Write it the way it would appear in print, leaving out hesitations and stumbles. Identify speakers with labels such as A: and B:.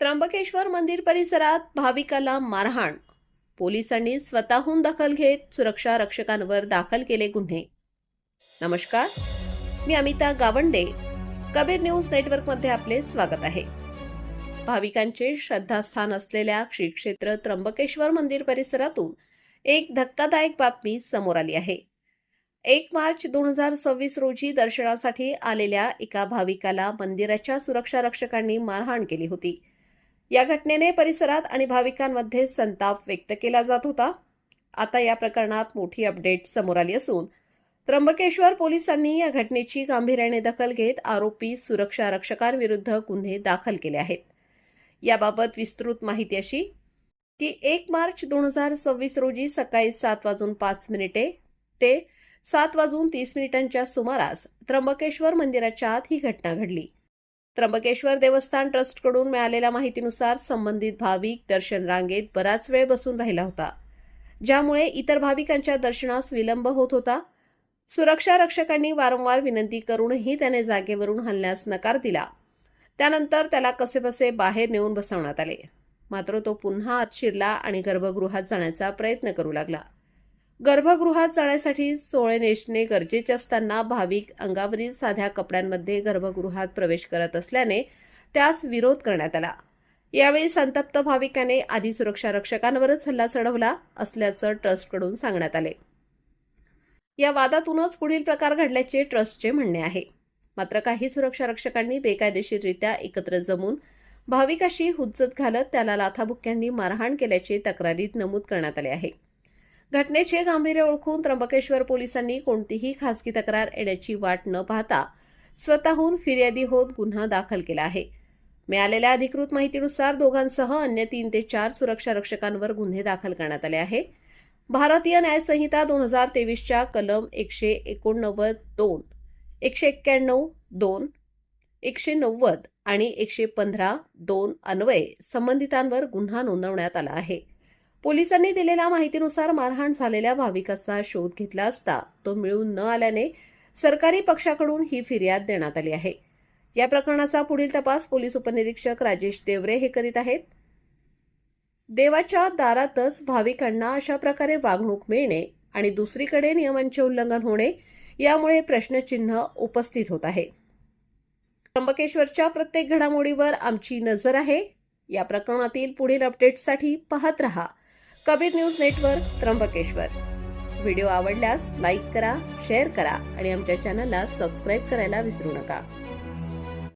A: त्र्यंबकेश्वर मंदिर परिसरात भाविकाला मारहाण. पोलिसांनी स्वतःहून दखल घेत सुरक्षा रक्षकांवर दाखल केले गुन्हे. नमस्कार, मी अमिता गावंडे. कबीर न्यूज नेटवर्कमध्ये आपले स्वागत आहे. भाविकांचे श्रद्धास्थान असलेल्या श्री क्षेत्र त्र्यंबकेश्वर मंदिर परिसरातून एक धक्कादायक बातमी समोर आली आहे. 1 मार्च 2026 रोजी दर्शनासाठी आलेल्या एका भाविकाला मंदिराच्या सुरक्षा रक्षकांनी मारहाण केली होती. या घटनेने परिसरात आणि भाविकांमध्ये संताप व्यक्त केला जात होता. आता या प्रकरणात मोठी अपडेट समोर आली असून त्र्यंबकेश्वर पोलिसांनी या घटनेची गांभीर्याने दखल घेत आरोपी सुरक्षा रक्षकांविरुद्ध गुन्हे दाखल केले आहेत. याबाबत विस्तृत माहिती अशी की 1 मार्च 2026 रोजी सकाळी 7:05 ते 7:30 सुमारास त्र्यंबकेश्वर मंदिराच्या आत ही घटना घडली. त्र्यंबकेश्वर देवस्थान ट्रस्टकडून मिळालेल्या माहितीनुसार संबंधित भाविक दर्शन रांगेत बराच वेळ बसून राहिला होता, ज्यामुळे इतर भाविकांच्या दर्शनास विलंब होत होता. सुरक्षा रक्षकांनी वारंवार विनंती करूनही त्याने जागेवरून हलण्यास नकार दिला. त्यानंतर त्याला कसेबसे बाहेर नेऊन बसवण्यात आले. मात्र तो पुन्हा आत शिरला आणि गर्भगृहात जाण्याचा प्रयत्न करू लागला. गर्भगृहात जाण्यासाठी सोळे नेसणे गरजेचे असताना भाविक अंगावरील साध्या कपड्यांमध्ये गर्भगृहात प्रवेश करत असल्याने त्यास विरोध करण्यात आला. यावेळी संतप्त भाविकाने आधी सुरक्षा रक्षकांवरच हल्ला चढवला असल्याचं ट्रस्टकडून सांगण्यात आले. या वादातूनच पुढील प्रकार घडल्याचे ट्रस्टचे म्हणणे आहे. मात्र काही सुरक्षा रक्षकांनी बेकायदेशीररित्या एकत्र जमून भाविकाशी हुज्जत घालत त्याला लाथाबुक्क्यांनी मारहाण केल्याचे तक्रारीत नमूद करण्यात आले आहे. घटनेचे गांभीर्य ओळखून त्र्यंबकेश्वर पोलिसांनी कोणतीही खासगी तक्रार येण्याची वाट न पाहता स्वतःहून फिर्यादी होत गुन्हा दाखल केला आहे. मिळालेल्या अधिकृत माहितीनुसार दोघांसह अन्य 3 ते 4 सुरक्षा रक्षकांवर गुन्हे दाखल करण्यात आले आहे. भारतीय न्याय संहिता 2023च्या कलम 189(2), 191(2), 190 आणि 115(2) अन्वये संबंधितांवर गुन्हा नोंदवण्यात आला आहे. पोलिसांनी दिलेल्या माहितीनुसार मारहाण झालेल्या भाविकाचा शोध घेतला असता तो मिळून न आल्याने सरकारी पक्षाकडून ही फिर्याद देण्यात आली आहे. या प्रकरणाचा पुढील तपास पोलीस उपनिरीक्षक राजेश देवरे हे करीत आहेत. देवाच्या दारातच भाविकांना अशा प्रकारे वागणूक मिळणे आणि दुसरीकडे नियमांचे उल्लंघन होणे, यामुळे प्रश्नचिन्ह उपस्थित होत आहे. त्र्यंबकेश्वरच्या प्रत्येक घडामोडीवर आमची नजर आहे. या प्रकरणातील पुढील अपडेट्ससाठी पाहत रहा Kabir news network Trimbakeshwar. Video आवडल्यास लाईक करा, शेअर करा आणि आमच्या चॅनलला सबस्क्राईब करायला विसरू नका.